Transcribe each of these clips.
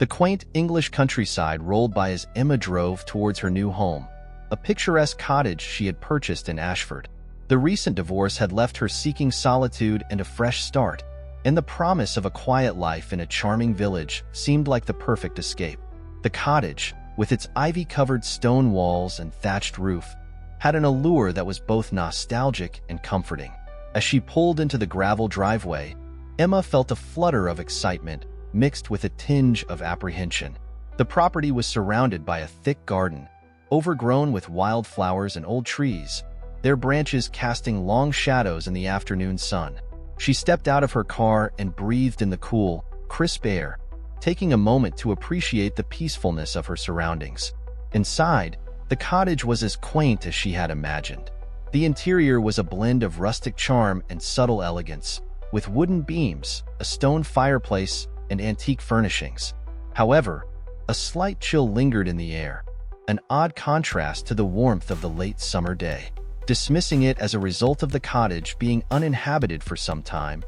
The quaint English countryside rolled by as Emma drove towards her new home, a picturesque cottage she had purchased in Ashford. The recent divorce had left her seeking solitude and a fresh start, and the promise of a quiet life in a charming village seemed like the perfect escape. The cottage, with its ivy-covered stone walls and thatched roof, had an allure that was both nostalgic and comforting. As she pulled into the gravel driveway, Emma felt a flutter of excitement mixed with a tinge of apprehension. The property was surrounded by a thick garden, overgrown with wildflowers and old trees, their branches casting long shadows in the afternoon sun. She stepped out of her car and breathed in the cool, crisp air, taking a moment to appreciate the peacefulness of her surroundings. Inside, the cottage was as quaint as she had imagined. The interior was a blend of rustic charm and subtle elegance, with wooden beams, a stone fireplace, and antique furnishings. However, a slight chill lingered in the air, an odd contrast to the warmth of the late summer day. Dismissing it as a result of the cottage being uninhabited for some time,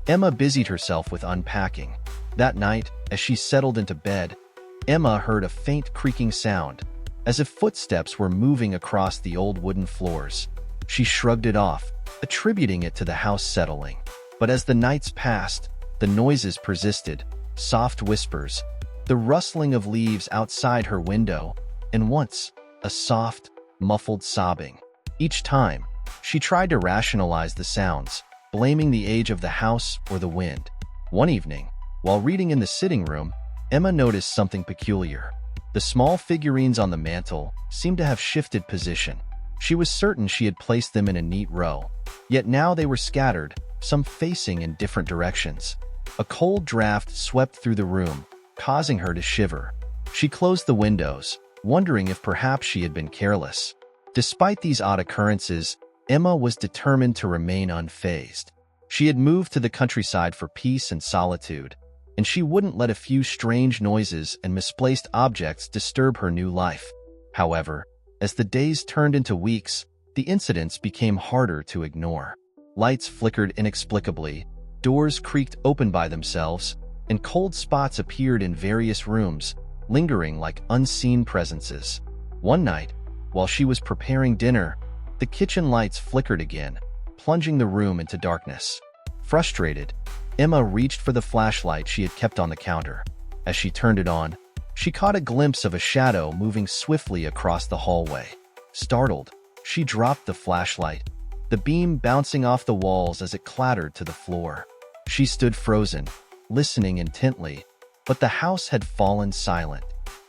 Emma busied herself with unpacking. That night, as she settled into bed, Emma heard a faint creaking sound, as if footsteps were moving across the old wooden floors. She shrugged it off, attributing it to the house settling. But as the nights passed, the noises persisted, soft whispers, the rustling of leaves outside her window, and once, a soft, muffled sobbing. Each time, she tried to rationalize the sounds, blaming the age of the house or the wind. One evening, while reading in the sitting room, Emma noticed something peculiar. The small figurines on the mantel seemed to have shifted position. She was certain she had placed them in a neat row, yet now they were scattered, some facing in different directions. A cold draft swept through the room, causing her to shiver. She closed the windows, wondering if perhaps she had been careless. Despite these odd occurrences, Emma was determined to remain unfazed. She had moved to the countryside for peace and solitude, and she wouldn't let a few strange noises and misplaced objects disturb her new life. However, as the days turned into weeks, the incidents became harder to ignore. Lights flickered inexplicably, doors creaked open by themselves, and cold spots appeared in various rooms, lingering like unseen presences. One night, while she was preparing dinner, the kitchen lights flickered again, plunging the room into darkness. Frustrated, Emma reached for the flashlight she had kept on the counter. As she turned it on, she caught a glimpse of a shadow moving swiftly across the hallway. Startled, she dropped the flashlight, the beam bouncing off the walls as it clattered to the floor. She stood frozen, listening intently, but the house had fallen silent.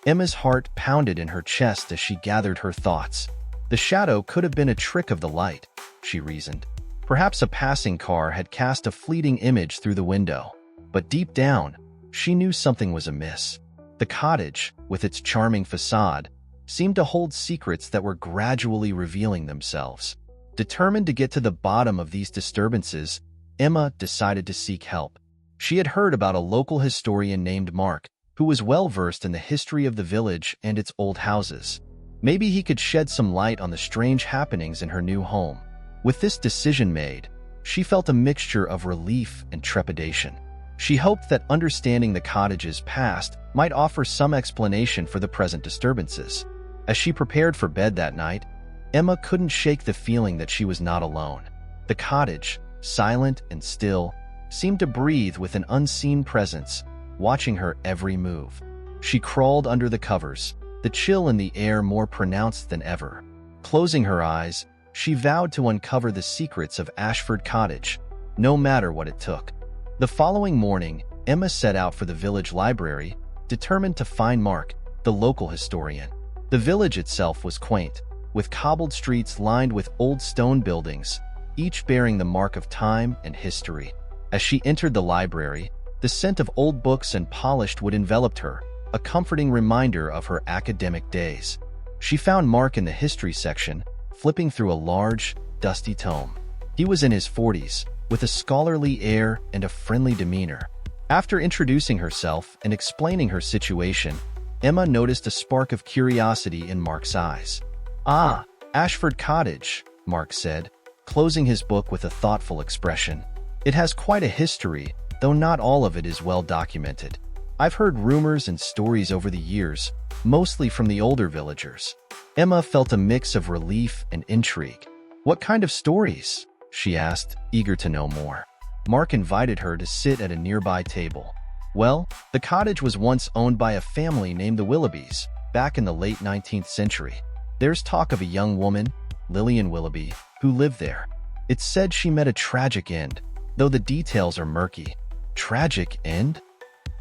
Emma's heart pounded in her chest as she gathered her thoughts. The shadow could have been a trick of the light, she reasoned. Perhaps a passing car had cast a fleeting image through the window. But deep down, she knew something was amiss. The cottage, with its charming facade, seemed to hold secrets that were gradually revealing themselves. Determined to get to the bottom of these disturbances, Emma decided to seek help. She had heard about a local historian named Mark, who was well-versed in the history of the village and its old houses. Maybe he could shed some light on the strange happenings in her new home. With this decision made, she felt a mixture of relief and trepidation. She hoped that understanding the cottage's past might offer some explanation for the present disturbances. As she prepared for bed that night, Emma couldn't shake the feeling that she was not alone. The cottage, silent and still, seemed to breathe with an unseen presence, watching her every move. She crawled under the covers, the chill in the air more pronounced than ever. Closing her eyes, she vowed to uncover the secrets of Ashford Cottage, no matter what it took. The following morning, Emma set out for the village library, determined to find Mark, the local historian. The village itself was quaint, with cobbled streets lined with old stone buildings, each bearing the mark of time and history. As she entered the library, the scent of old books and polished wood enveloped her, a comforting reminder of her academic days. She found Mark in the history section, flipping through a large, dusty tome. He was in his 40s, with a scholarly air and a friendly demeanor. After introducing herself and explaining her situation, Emma noticed a spark of curiosity in Mark's eyes. "Ah, Ashford Cottage," Mark said, closing his book with a thoughtful expression. "It has quite a history, though not all of it is well documented. I've heard rumors and stories over the years, mostly from the older villagers. Emma felt a mix of relief and intrigue. What kind of stories? She asked, eager to know more. Mark invited her to sit at a nearby table. Well, the cottage was once owned by a family named the Willoughbys, back in the late 19th century. There's talk of a young woman, Lillian Willoughby, who lived there. It's said she met a tragic end, though the details are murky. Tragic end?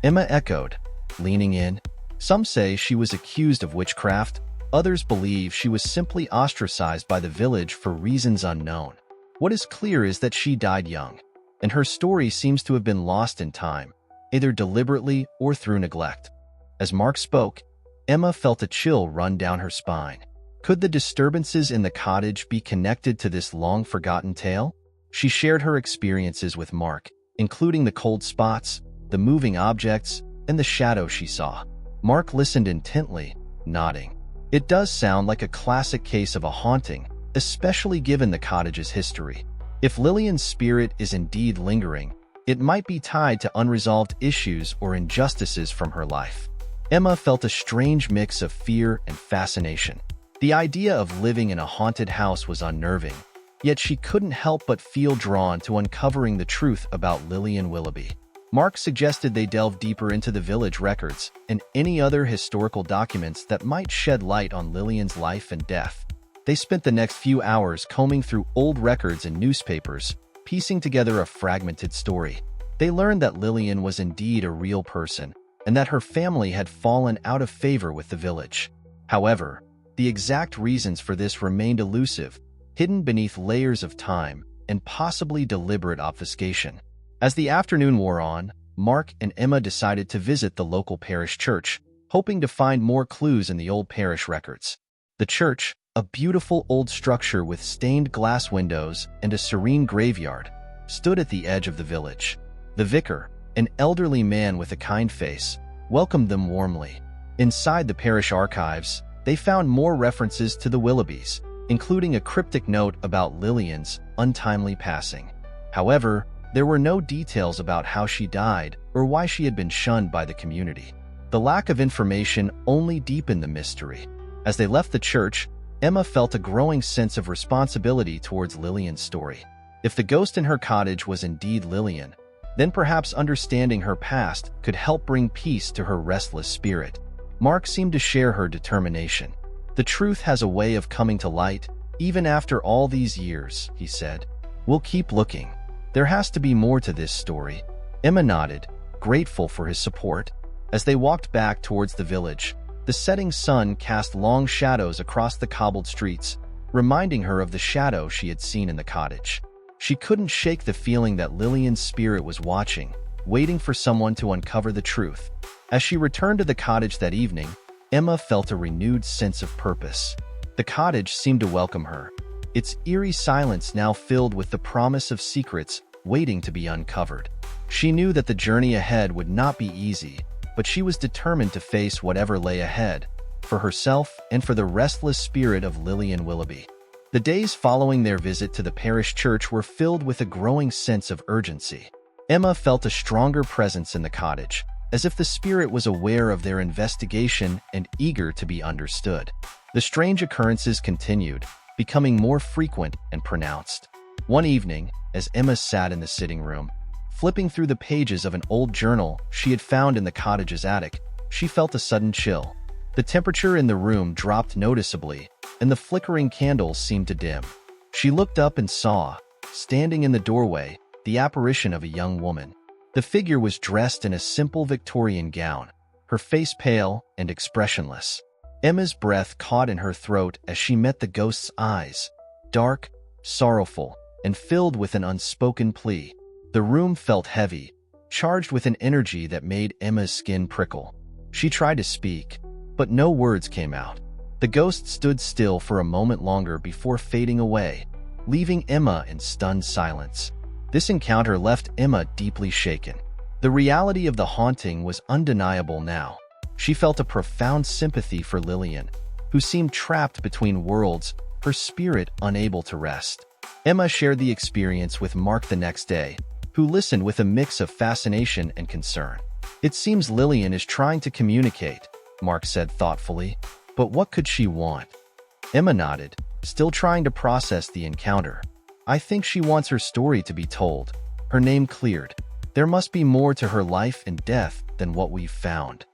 Emma echoed, leaning in. Some say she was accused of witchcraft. Others believe she was simply ostracized by the village for reasons unknown. What is clear is that she died young, and her story seems to have been lost in time, either deliberately or through neglect. As Mark spoke, Emma felt a chill run down her spine. Could the disturbances in the cottage be connected to this long-forgotten tale? She shared her experiences with Mark, including the cold spots, the moving objects, and the shadow she saw. Mark listened intently, nodding. It does sound like a classic case of a haunting, especially given the cottage's history. If Lillian's spirit is indeed lingering, it might be tied to unresolved issues or injustices from her life. Emma felt a strange mix of fear and fascination. The idea of living in a haunted house was unnerving, yet she couldn't help but feel drawn to uncovering the truth about Lillian Willoughby. Mark suggested they delve deeper into the village records and any other historical documents that might shed light on Lillian's life and death. They spent the next few hours combing through old records and newspapers, piecing together a fragmented story. They learned that Lillian was indeed a real person, and that her family had fallen out of favor with the village. However, the exact reasons for this remained elusive, hidden beneath layers of time and possibly deliberate obfuscation. As the afternoon wore on, Mark and Emma decided to visit the local parish church, hoping to find more clues in the old parish records. The church, a beautiful old structure with stained glass windows and a serene graveyard, stood at the edge of the village. The vicar, an elderly man with a kind face, welcomed them warmly. Inside the parish archives, they found more references to the Willoughbys, including a cryptic note about Lillian's untimely passing. However, there were no details about how she died or why she had been shunned by the community. The lack of information only deepened the mystery. As they left the church, Emma felt a growing sense of responsibility towards Lillian's story. If the ghost in her cottage was indeed Lillian, then perhaps understanding her past could help bring peace to her restless spirit. Mark seemed to share her determination. The truth has a way of coming to light, even after all these years, he said. We'll keep looking. There has to be more to this story. Emma nodded, grateful for his support. As they walked back towards the village, the setting sun cast long shadows across the cobbled streets, reminding her of the shadow she had seen in the cottage. She couldn't shake the feeling that Lillian's spirit was watching, waiting for someone to uncover the truth. As she returned to the cottage that evening, Emma felt a renewed sense of purpose. The cottage seemed to welcome her, its eerie silence now filled with the promise of secrets waiting to be uncovered. She knew that the journey ahead would not be easy, but she was determined to face whatever lay ahead, for herself and for the restless spirit of Lillian Willoughby. The days following their visit to the parish church were filled with a growing sense of urgency. Emma felt a stronger presence in the cottage, as if the spirit was aware of their investigation and eager to be understood. The strange occurrences continued, becoming more frequent and pronounced. One evening, as Emma sat in the sitting room, flipping through the pages of an old journal she had found in the cottage's attic, she felt a sudden chill. The temperature in the room dropped noticeably, and the flickering candles seemed to dim. She looked up and saw, standing in the doorway, the apparition of a young woman. The figure was dressed in a simple Victorian gown, her face pale and expressionless. Emma's breath caught in her throat as she met the ghost's eyes, dark, sorrowful, and filled with an unspoken plea. The room felt heavy, charged with an energy that made Emma's skin prickle. She tried to speak, but no words came out. The ghost stood still for a moment longer before fading away, leaving Emma in stunned silence. This encounter left Emma deeply shaken. The reality of the haunting was undeniable now. She felt a profound sympathy for Lillian, who seemed trapped between worlds, her spirit unable to rest. Emma shared the experience with Mark the next day, who listened with a mix of fascination and concern. "It seems Lillian is trying to communicate," Mark said thoughtfully. "But what could she want?" Emma nodded, still trying to process the encounter. "I think she wants her story to be told." Her name cleared. There must be more to her life and death than what we've found.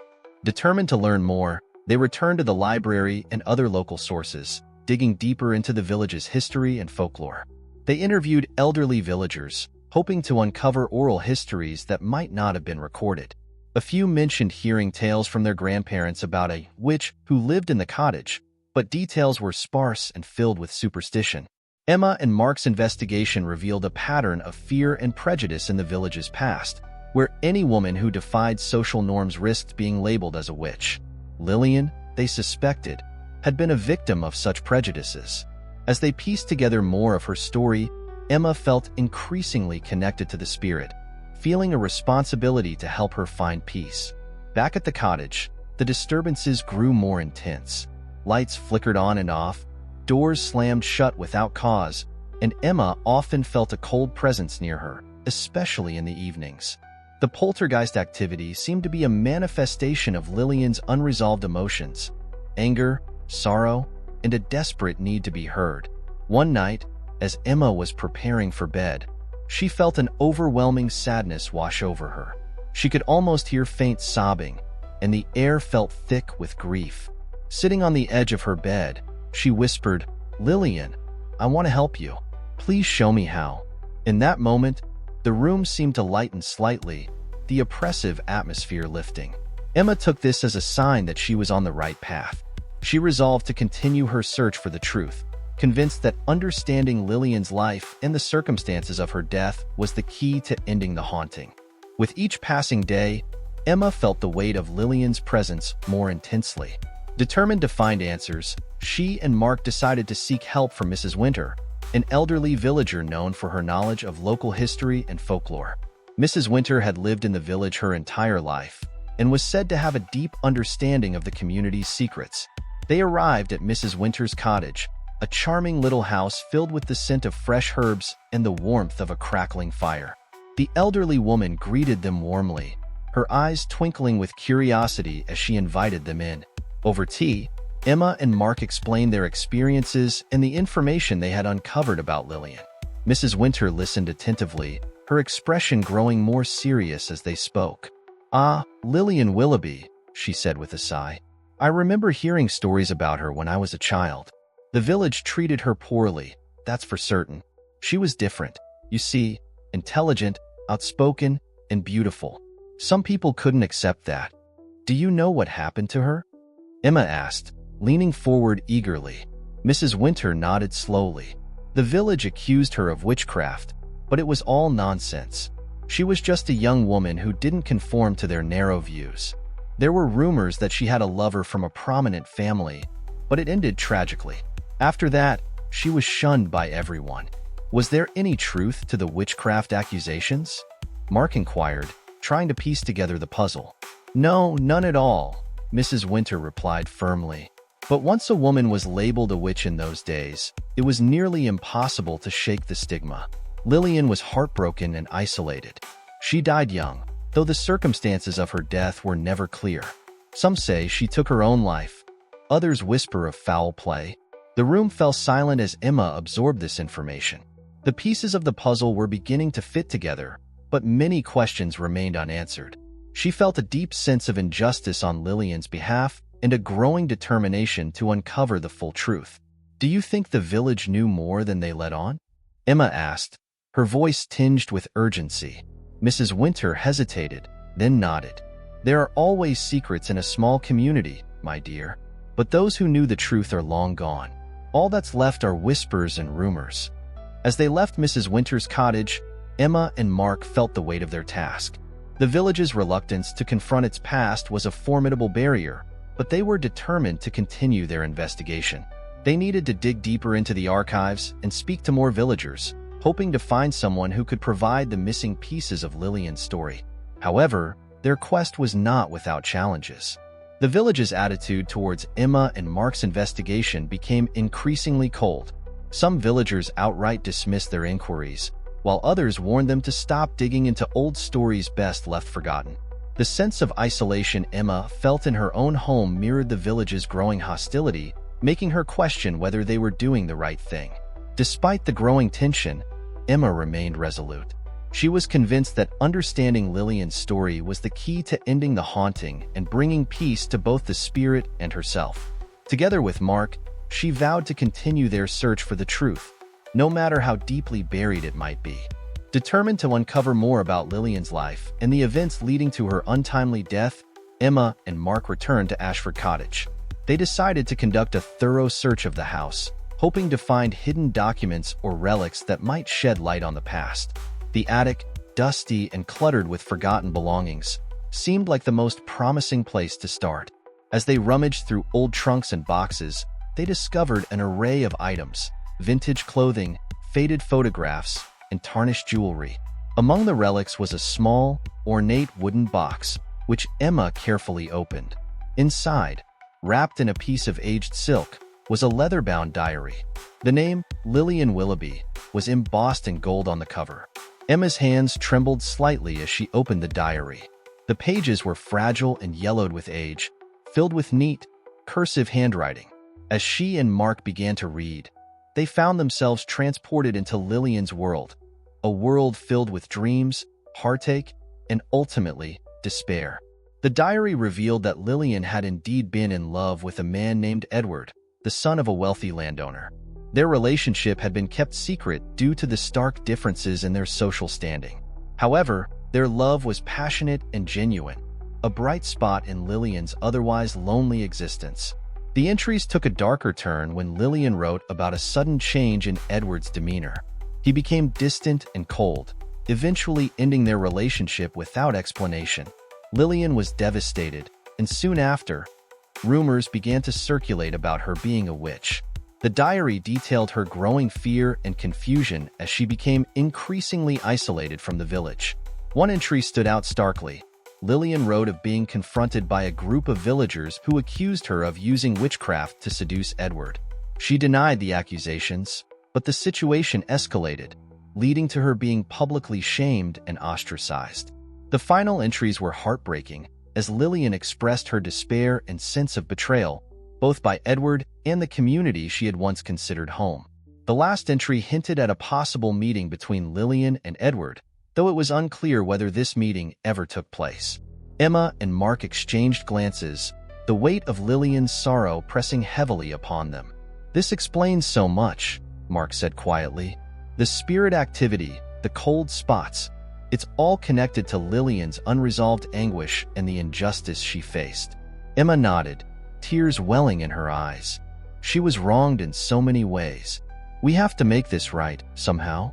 Determined to learn more, they returned to the library and other local sources, digging deeper into the village's history and folklore. They interviewed elderly villagers, hoping to uncover oral histories that might not have been recorded. A few mentioned hearing tales from their grandparents about a witch who lived in the cottage, but details were sparse and filled with superstition. Emma and Mark's investigation revealed a pattern of fear and prejudice in the village's past, where any woman who defied social norms risked being labeled as a witch. Lillian, they suspected, had been a victim of such prejudices. As they pieced together more of her story, Emma felt increasingly connected to the spirit, feeling a responsibility to help her find peace. Back at the cottage, the disturbances grew more intense. Lights flickered on and off, doors slammed shut without cause, and Emma often felt a cold presence near her, especially in the evenings. The poltergeist activity seemed to be a manifestation of Lillian's unresolved emotions: anger, sorrow, and a desperate need to be heard. One night, as Emma was preparing for bed, she felt an overwhelming sadness wash over her. She could almost hear faint sobbing, and the air felt thick with grief. Sitting on the edge of her bed, she whispered, "Lillian, I want to help you. Please show me how." In that moment, the room seemed to lighten slightly, the oppressive atmosphere lifting. Emma took this as a sign that she was on the right path. She resolved to continue her search for the truth, convinced that understanding Lillian's life and the circumstances of her death was the key to ending the haunting. With each passing day, Emma felt the weight of Lillian's presence more intensely. Determined to find answers, she and Mark decided to seek help from Mrs. Winter, an elderly villager known for her knowledge of local history and folklore. Mrs. Winter had lived in the village her entire life and was said to have a deep understanding of the community's secrets. They arrived at Mrs. Winter's cottage, a charming little house filled with the scent of fresh herbs and the warmth of a crackling fire. The elderly woman greeted them warmly, her eyes twinkling with curiosity as she invited them in. Over tea, Emma and Mark explained their experiences and the information they had uncovered about Lillian. Mrs. Winter listened attentively, her expression growing more serious as they spoke. "Ah, Lillian Willoughby," she said with a sigh. "I remember hearing stories about her when I was a child. The village treated her poorly, that's for certain. She was different, you see, intelligent, outspoken, and beautiful. Some people couldn't accept that. Do you know what happened to her?" Emma asked, leaning forward eagerly. Mrs. Winter nodded slowly. The village accused her of witchcraft, but it was all nonsense. She was just a young woman who didn't conform to their narrow views. There were rumors that she had a lover from a prominent family, but it ended tragically. After that, she was shunned by everyone. Was there any truth to the witchcraft accusations? Mark inquired, trying to piece together the puzzle. "No, none at all," Mrs. Winter replied firmly. "But once a woman was labeled a witch in those days, it was nearly impossible to shake the stigma. Lillian was heartbroken and isolated. She died young, though the circumstances of her death were never clear. Some say she took her own life. Others whisper of foul play." The room fell silent as Emma absorbed this information. The pieces of the puzzle were beginning to fit together, but many questions remained unanswered. She felt a deep sense of injustice on Lillian's behalf and a growing determination to uncover the full truth. "Do you think the village knew more than they let on?" Emma asked, her voice tinged with urgency. Mrs. Winter hesitated, then nodded. "There are always secrets in a small community, my dear, but those who knew the truth are long gone. All that's left are whispers and rumors." As they left Mrs. Winter's cottage, Emma and Mark felt the weight of their task. The village's reluctance to confront its past was a formidable barrier, but they were determined to continue their investigation. They needed to dig deeper into the archives and speak to more villagers, hoping to find someone who could provide the missing pieces of Lillian's story. However, their quest was not without challenges. The village's attitude towards Emma and Mark's investigation became increasingly cold. Some villagers outright dismissed their inquiries, while others warned them to stop digging into old stories best left forgotten. The sense of isolation Emma felt in her own home mirrored the village's growing hostility, making her question whether they were doing the right thing. Despite the growing tension, Emma remained resolute. She was convinced that understanding Lillian's story was the key to ending the haunting and bringing peace to both the spirit and herself. Together with Mark, she vowed to continue their search for the truth, no matter how deeply buried it might be. Determined to uncover more about Lillian's life and the events leading to her untimely death, Emma and Mark returned to Ashford Cottage. They decided to conduct a thorough search of the house, hoping to find hidden documents or relics that might shed light on the past. The attic, dusty and cluttered with forgotten belongings, seemed like the most promising place to start. As they rummaged through old trunks and boxes, they discovered an array of items: vintage clothing, faded photographs, and tarnished jewelry. Among the relics was a small, ornate wooden box, which Emma carefully opened. Inside, wrapped in a piece of aged silk, was a leather-bound diary. The name, Lillian Willoughby, was embossed in gold on the cover. Emma's hands trembled slightly as she opened the diary. The pages were fragile and yellowed with age, filled with neat, cursive handwriting. As she and Mark began to read, they found themselves transported into Lillian's world, a world filled with dreams, heartache, and ultimately, despair. The diary revealed that Lillian had indeed been in love with a man named Edward, the son of a wealthy landowner. Their relationship had been kept secret due to the stark differences in their social standing. However, their love was passionate and genuine, a bright spot in Lillian's otherwise lonely existence. The entries took a darker turn when Lillian wrote about a sudden change in Edward's demeanor. He became distant and cold, eventually ending their relationship without explanation. Lillian was devastated, and soon after, rumors began to circulate about her being a witch. The diary detailed her growing fear and confusion as she became increasingly isolated from the village. One entry stood out starkly. Lillian wrote of being confronted by a group of villagers who accused her of using witchcraft to seduce Edward. She denied the accusations, but the situation escalated, leading to her being publicly shamed and ostracized. The final entries were heartbreaking, as Lillian expressed her despair and sense of betrayal, both by Edward and the community she had once considered home. The last entry hinted at a possible meeting between Lillian and Edward, though it was unclear whether this meeting ever took place. Emma and Mark exchanged glances, the weight of Lillian's sorrow pressing heavily upon them. "This explains so much," Mark said quietly. "The spirit activity, the cold spots, it's all connected to Lillian's unresolved anguish and the injustice she faced." Emma nodded, tears welling in her eyes. She was wronged in so many ways. "We have to make this right, somehow."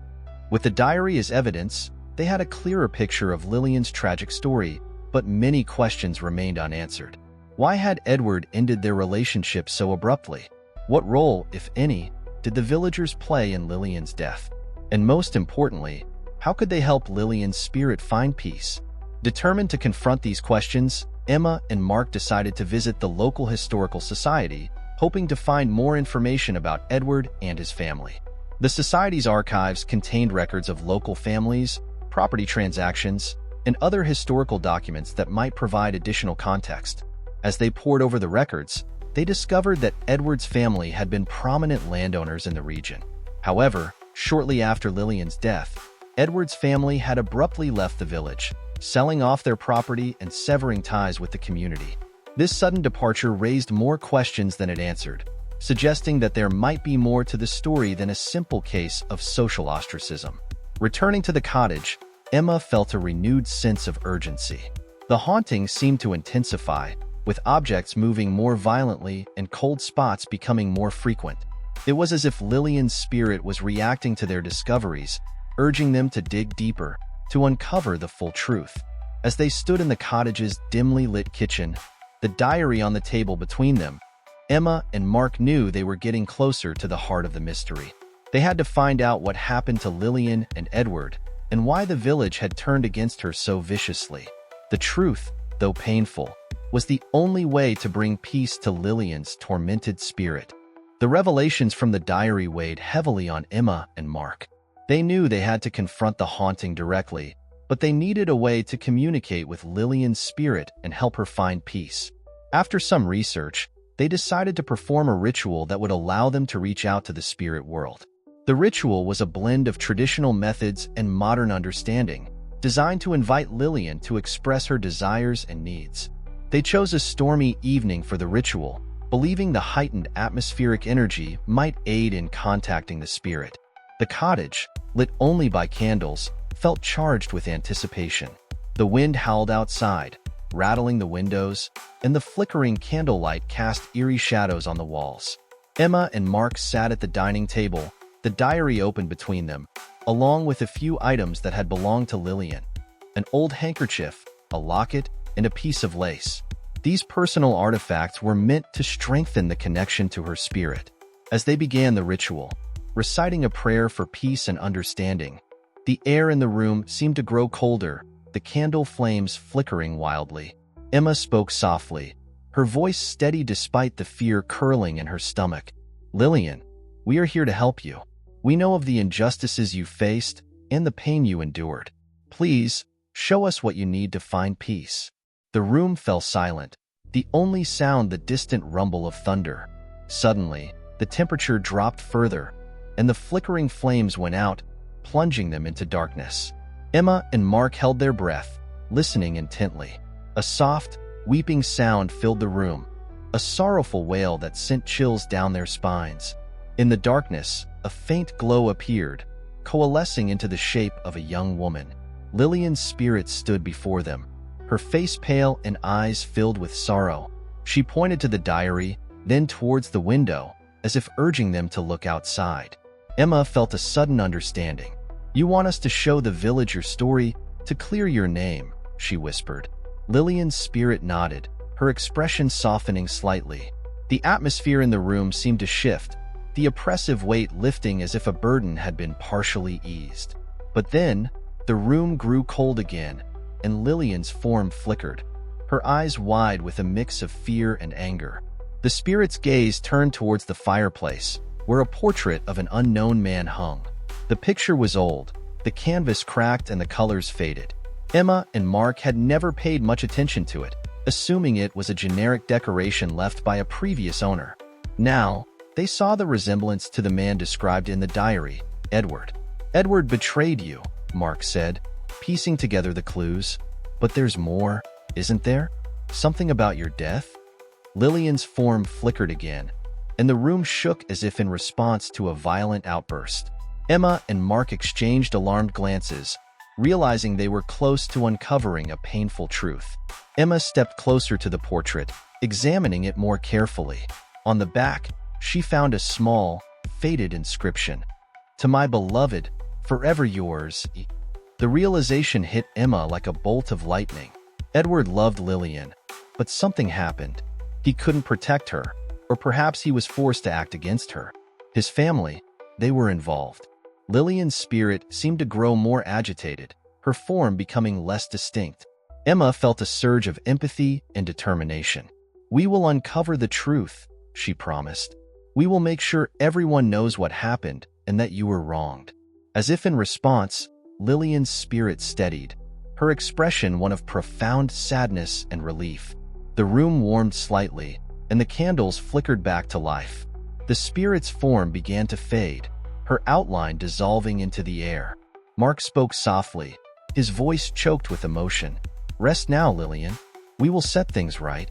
With the diary as evidence, they had a clearer picture of Lillian's tragic story, but many questions remained unanswered. Why had Edward ended their relationship so abruptly? What role, if any, did the villagers play in Lillian's death? And most importantly, how could they help Lillian's spirit find peace? Determined to confront these questions, Emma and Mark decided to visit the local historical society, hoping to find more information about Edward and his family. The society's archives contained records of local families, property transactions, and other historical documents that might provide additional context. As they pored over the records, they discovered that Edward's family had been prominent landowners in the region. However, shortly after Lillian's death, Edward's family had abruptly left the village, selling off their property and severing ties with the community. This sudden departure raised more questions than it answered, suggesting that there might be more to the story than a simple case of social ostracism. Returning to the cottage, Emma felt a renewed sense of urgency. The haunting seemed to intensify, with objects moving more violently and cold spots becoming more frequent. It was as if Lillian's spirit was reacting to their discoveries, urging them to dig deeper, to uncover the full truth. As they stood in the cottage's dimly lit kitchen, the diary on the table between them, Emma and Mark knew they were getting closer to the heart of the mystery. They had to find out what happened to Lillian and Edward, and why the village had turned against her so viciously. The truth, though painful, was the only way to bring peace to Lillian's tormented spirit. The revelations from the diary weighed heavily on Emma and Mark. They knew they had to confront the haunting directly, but they needed a way to communicate with Lillian's spirit and help her find peace. After some research, they decided to perform a ritual that would allow them to reach out to the spirit world. The ritual was a blend of traditional methods and modern understanding, designed to invite Lillian to express her desires and needs. They chose a stormy evening for the ritual, believing the heightened atmospheric energy might aid in contacting the spirit. The cottage, lit only by candles, felt charged with anticipation. The wind howled outside, rattling the windows, and the flickering candlelight cast eerie shadows on the walls. Emma and Mark sat at the dining table, the diary open between them, along with a few items that had belonged to Lillian. An old handkerchief, a locket, and a piece of lace. These personal artifacts were meant to strengthen the connection to her spirit. As they began the ritual, reciting a prayer for peace and understanding, the air in the room seemed to grow colder, the candle flames flickering wildly. Emma spoke softly, her voice steady despite the fear curling in her stomach. "Lillian, we are here to help you. We know of the injustices you faced and the pain you endured. Please, show us what you need to find peace." The room fell silent, the only sound the distant rumble of thunder. Suddenly, the temperature dropped further, and the flickering flames went out, plunging them into darkness. Emma and Mark held their breath, listening intently. A soft, weeping sound filled the room, a sorrowful wail that sent chills down their spines. In the darkness, a faint glow appeared, coalescing into the shape of a young woman. Lillian's spirit stood before them, her face pale and eyes filled with sorrow. She pointed to the diary, then towards the window, as if urging them to look outside. Emma felt a sudden understanding. "You want us to show the village your story, to clear your name," she whispered. Lillian's spirit nodded, her expression softening slightly. The atmosphere in the room seemed to shift, the oppressive weight lifting as if a burden had been partially eased. But then, the room grew cold again, and Lillian's form flickered, her eyes wide with a mix of fear and anger. The spirit's gaze turned towards the fireplace, where a portrait of an unknown man hung. The picture was old, the canvas cracked and the colors faded. Emma and Mark had never paid much attention to it, assuming it was a generic decoration left by a previous owner. Now, they saw the resemblance to the man described in the diary, Edward. "Edward betrayed you," Mark said, piecing together the clues. "But there's more, isn't there? Something about your death?" Lillian's form flickered again, and the room shook as if in response to a violent outburst. Emma and Mark exchanged alarmed glances, realizing they were close to uncovering a painful truth. Emma stepped closer to the portrait, examining it more carefully. On the back, she found a small, faded inscription. "To my beloved, forever yours." The realization hit Emma like a bolt of lightning. Edward loved Lillian, but something happened. He couldn't protect her, or perhaps he was forced to act against her. His family, they were involved. Lillian's spirit seemed to grow more agitated, her form becoming less distinct. Emma felt a surge of empathy and determination. "We will uncover the truth," she promised. "We will make sure everyone knows what happened and that you were wronged." As if in response, Lillian's spirit steadied, her expression one of profound sadness and relief. The room warmed slightly, and the candles flickered back to life. The spirit's form began to fade, her outline dissolving into the air. Mark spoke softly, his voice choked with emotion. "Rest now, Lillian. We will set things right."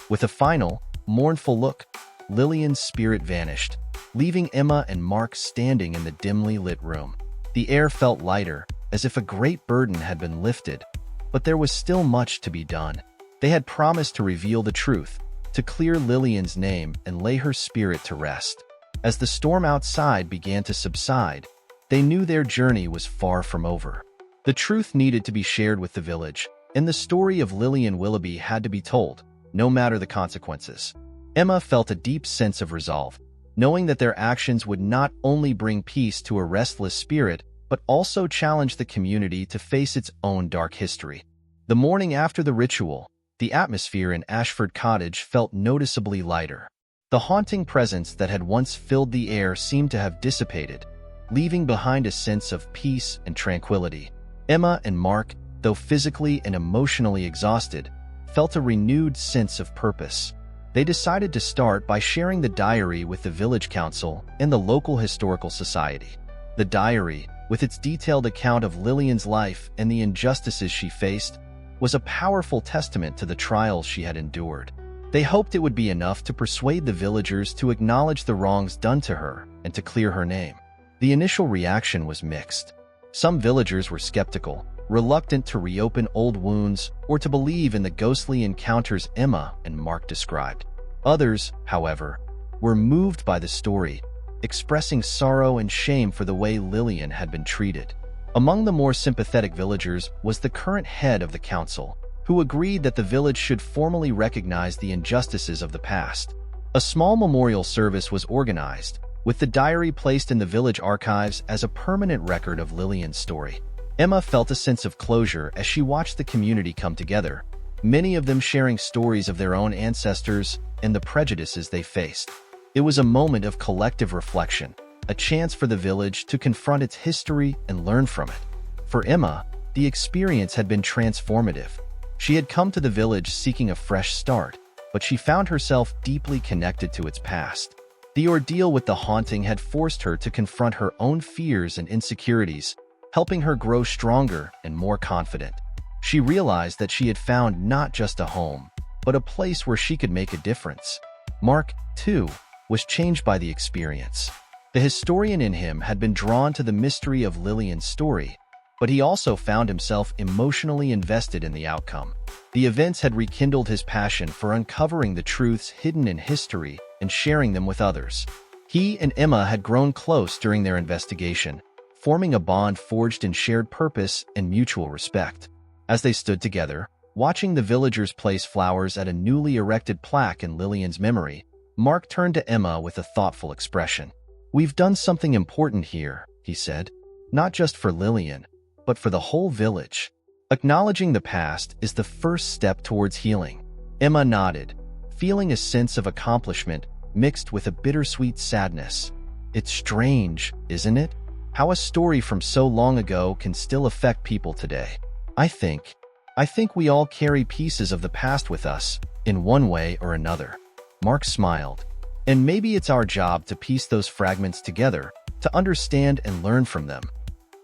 With a final, mournful look, Lillian's spirit vanished, leaving Emma and Mark standing in the dimly lit room. The air felt lighter, as if a great burden had been lifted, but there was still much to be done. They had promised to reveal the truth, to clear Lillian's name and lay her spirit to rest. As the storm outside began to subside, they knew their journey was far from over. The truth needed to be shared with the village, and the story of Lillian Willoughby had to be told, no matter the consequences. Emma felt a deep sense of resolve, knowing that their actions would not only bring peace to a restless spirit, but also challenge the community to face its own dark history. The morning after the ritual, the atmosphere in Ashford Cottage felt noticeably lighter. The haunting presence that had once filled the air seemed to have dissipated, leaving behind a sense of peace and tranquility. Emma and Mark, though physically and emotionally exhausted, felt a renewed sense of purpose. They decided to start by sharing the diary with the village council and the local historical society. The diary, with its detailed account of Lillian's life and the injustices she faced, was a powerful testament to the trials she had endured. They hoped it would be enough to persuade the villagers to acknowledge the wrongs done to her and to clear her name. The initial reaction was mixed. Some villagers were skeptical, reluctant to reopen old wounds or to believe in the ghostly encounters Emma and Mark described. Others, however, were moved by the story, expressing sorrow and shame for the way Lillian had been treated. Among the more sympathetic villagers was the current head of the council, who agreed that the village should formally recognize the injustices of the past. A small memorial service was organized, with the diary placed in the village archives as a permanent record of Lillian's story. Emma felt a sense of closure as she watched the community come together, many of them sharing stories of their own ancestors and the prejudices they faced. It was a moment of collective reflection, a chance for the village to confront its history and learn from it. For Emma, the experience had been transformative. She had come to the village seeking a fresh start, but she found herself deeply connected to its past. The ordeal with the haunting had forced her to confront her own fears and insecurities, helping her grow stronger and more confident. She realized that she had found not just a home, but a place where she could make a difference. Mark, too, was changed by the experience. The historian in him had been drawn to the mystery of Lillian's story, but he also found himself emotionally invested in the outcome. The events had rekindled his passion for uncovering the truths hidden in history and sharing them with others. He and Emma had grown close during their investigation, forming a bond forged in shared purpose and mutual respect. As they stood together, watching the villagers place flowers at a newly erected plaque in Lillian's memory, Mark turned to Emma with a thoughtful expression. "We've done something important here," he said, "not just for Lillian, but for the whole village. Acknowledging the past is the first step towards healing." Emma nodded, feeling a sense of accomplishment mixed with a bittersweet sadness. "It's strange, isn't it? How a story from so long ago can still affect people today. I think we all carry pieces of the past with us, in one way or another." Mark smiled. "And maybe it's our job to piece those fragments together, to understand and learn from them."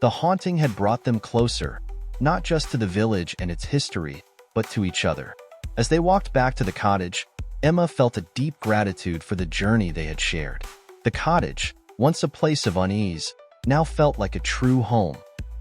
The haunting had brought them closer, not just to the village and its history, but to each other. As they walked back to the cottage, Emma felt a deep gratitude for the journey they had shared. The cottage, once a place of unease, now felt like a true home,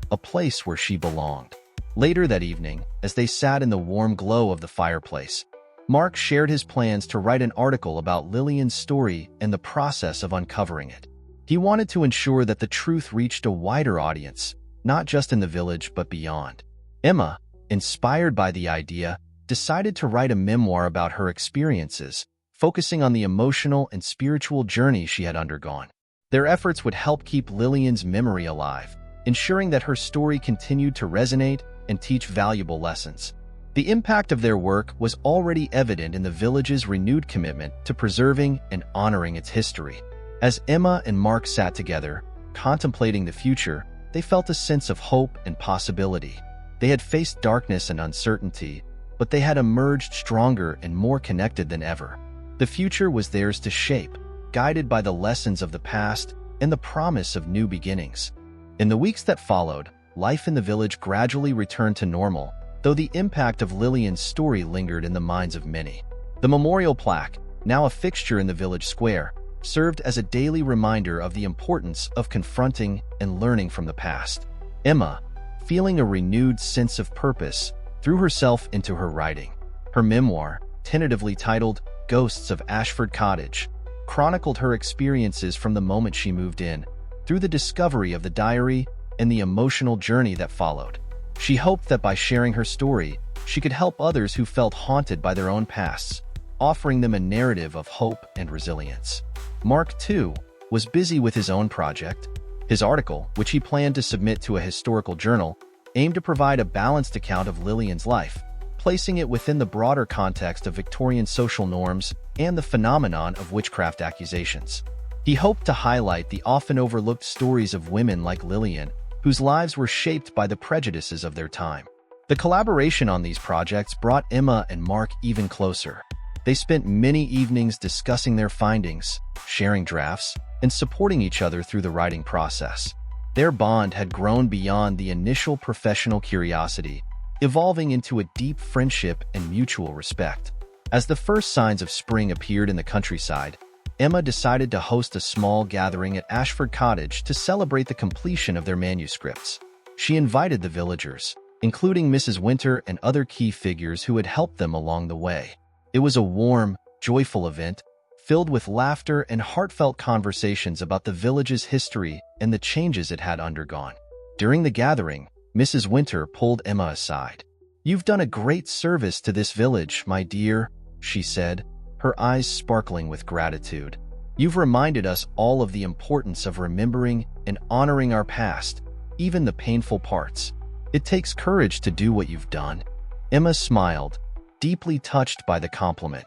a place where she belonged. Later that evening, as they sat in the warm glow of the fireplace, Mark shared his plans to write an article about Lillian's story and the process of uncovering it. He wanted to ensure that the truth reached a wider audience, not just in the village but beyond. Emma, inspired by the idea, decided to write a memoir about her experiences, focusing on the emotional and spiritual journey she had undergone. Their efforts would help keep Lillian's memory alive, ensuring that her story continued to resonate and teach valuable lessons. The impact of their work was already evident in the village's renewed commitment to preserving and honoring its history. As Emma and Mark sat together, contemplating the future, they felt a sense of hope and possibility. They had faced darkness and uncertainty, but they had emerged stronger and more connected than ever. The future was theirs to shape, guided by the lessons of the past and the promise of new beginnings. In the weeks that followed, life in the village gradually returned to normal, though the impact of Lillian's story lingered in the minds of many. The memorial plaque, now a fixture in the village square, served as a daily reminder of the importance of confronting and learning from the past. Emma, feeling a renewed sense of purpose, threw herself into her writing. Her memoir, tentatively titled Ghosts of Ashford Cottage, chronicled her experiences from the moment she moved in, through the discovery of the diary and the emotional journey that followed. She hoped that by sharing her story, she could help others who felt haunted by their own pasts, offering them a narrative of hope and resilience. Mark, too, was busy with his own project. His article, which he planned to submit to a historical journal, aimed to provide a balanced account of Lillian's life, placing it within the broader context of Victorian social norms and the phenomenon of witchcraft accusations. He hoped to highlight the often overlooked stories of women like Lillian, whose lives were shaped by the prejudices of their time. The collaboration on these projects brought Emma and Mark even closer. They spent many evenings discussing their findings, sharing drafts, and supporting each other through the writing process. Their bond had grown beyond the initial professional curiosity, evolving into a deep friendship and mutual respect. As the first signs of spring appeared in the countryside, Emma decided to host a small gathering at Ashford Cottage to celebrate the completion of their manuscripts. She invited the villagers, including Mrs. Winter and other key figures who had helped them along the way. It was a warm, joyful event, filled with laughter and heartfelt conversations about the village's history and the changes it had undergone. During the gathering, Mrs. Winter pulled Emma aside. "You've done a great service to this village, my dear," she said, her eyes sparkling with gratitude. "You've reminded us all of the importance of remembering and honoring our past, even the painful parts. It takes courage to do what you've done." Emma smiled, deeply touched by the compliment.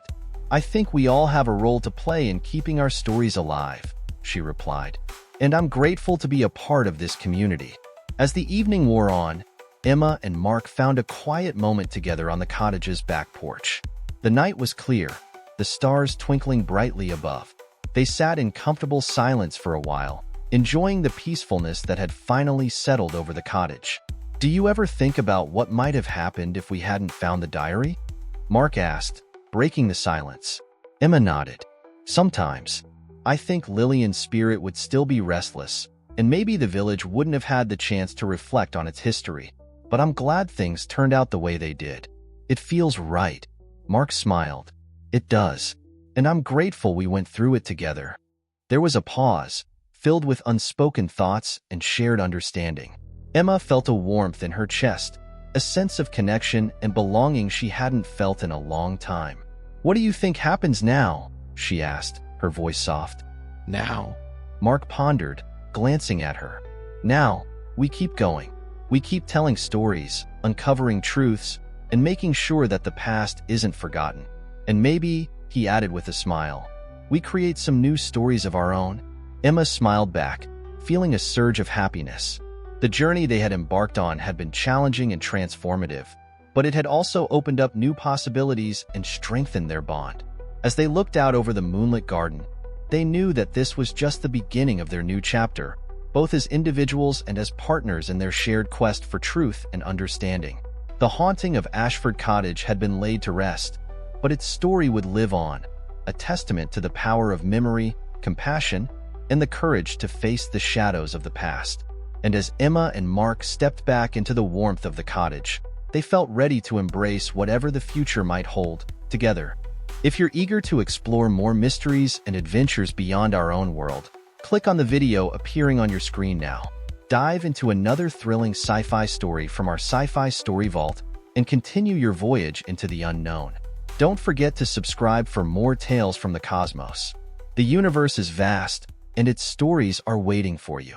"I think we all have a role to play in keeping our stories alive," she replied, "and I'm grateful to be a part of this community." As the evening wore on, Emma and Mark found a quiet moment together on the cottage's back porch. The night was clear, the stars twinkling brightly above. They sat in comfortable silence for a while, enjoying the peacefulness that had finally settled over the cottage. "Do you ever think about what might have happened if we hadn't found the diary?" Mark asked, breaking the silence. Emma nodded. "Sometimes. I think Lillian's spirit would still be restless, and maybe the village wouldn't have had the chance to reflect on its history. But I'm glad things turned out the way they did. It feels right." Mark smiled. "It does. And I'm grateful we went through it together." There was a pause, filled with unspoken thoughts and shared understanding. Emma felt a warmth in her chest, a sense of connection and belonging she hadn't felt in a long time. "What do you think happens now?" she asked, her voice soft. "Now?" Mark pondered, glancing at her. "Now, we keep going. We keep telling stories, uncovering truths, and making sure that the past isn't forgotten. And maybe," he added with a smile, "we create some new stories of our own." Emma smiled back, feeling a surge of happiness. The journey they had embarked on had been challenging and transformative, but it had also opened up new possibilities and strengthened their bond. As they looked out over the moonlit garden, they knew that this was just the beginning of their new chapter, both as individuals and as partners in their shared quest for truth and understanding. The haunting of Ashford Cottage had been laid to rest, but its story would live on, a testament to the power of memory, compassion, and the courage to face the shadows of the past. And as Emma and Mark stepped back into the warmth of the cottage, they felt ready to embrace whatever the future might hold, together. If you're eager to explore more mysteries and adventures beyond our own world, click on the video appearing on your screen now. Dive into another thrilling sci-fi story from our Sci-Fi Story Vault and continue your voyage into the unknown. Don't forget to subscribe for more tales from the cosmos. The universe is vast, and its stories are waiting for you.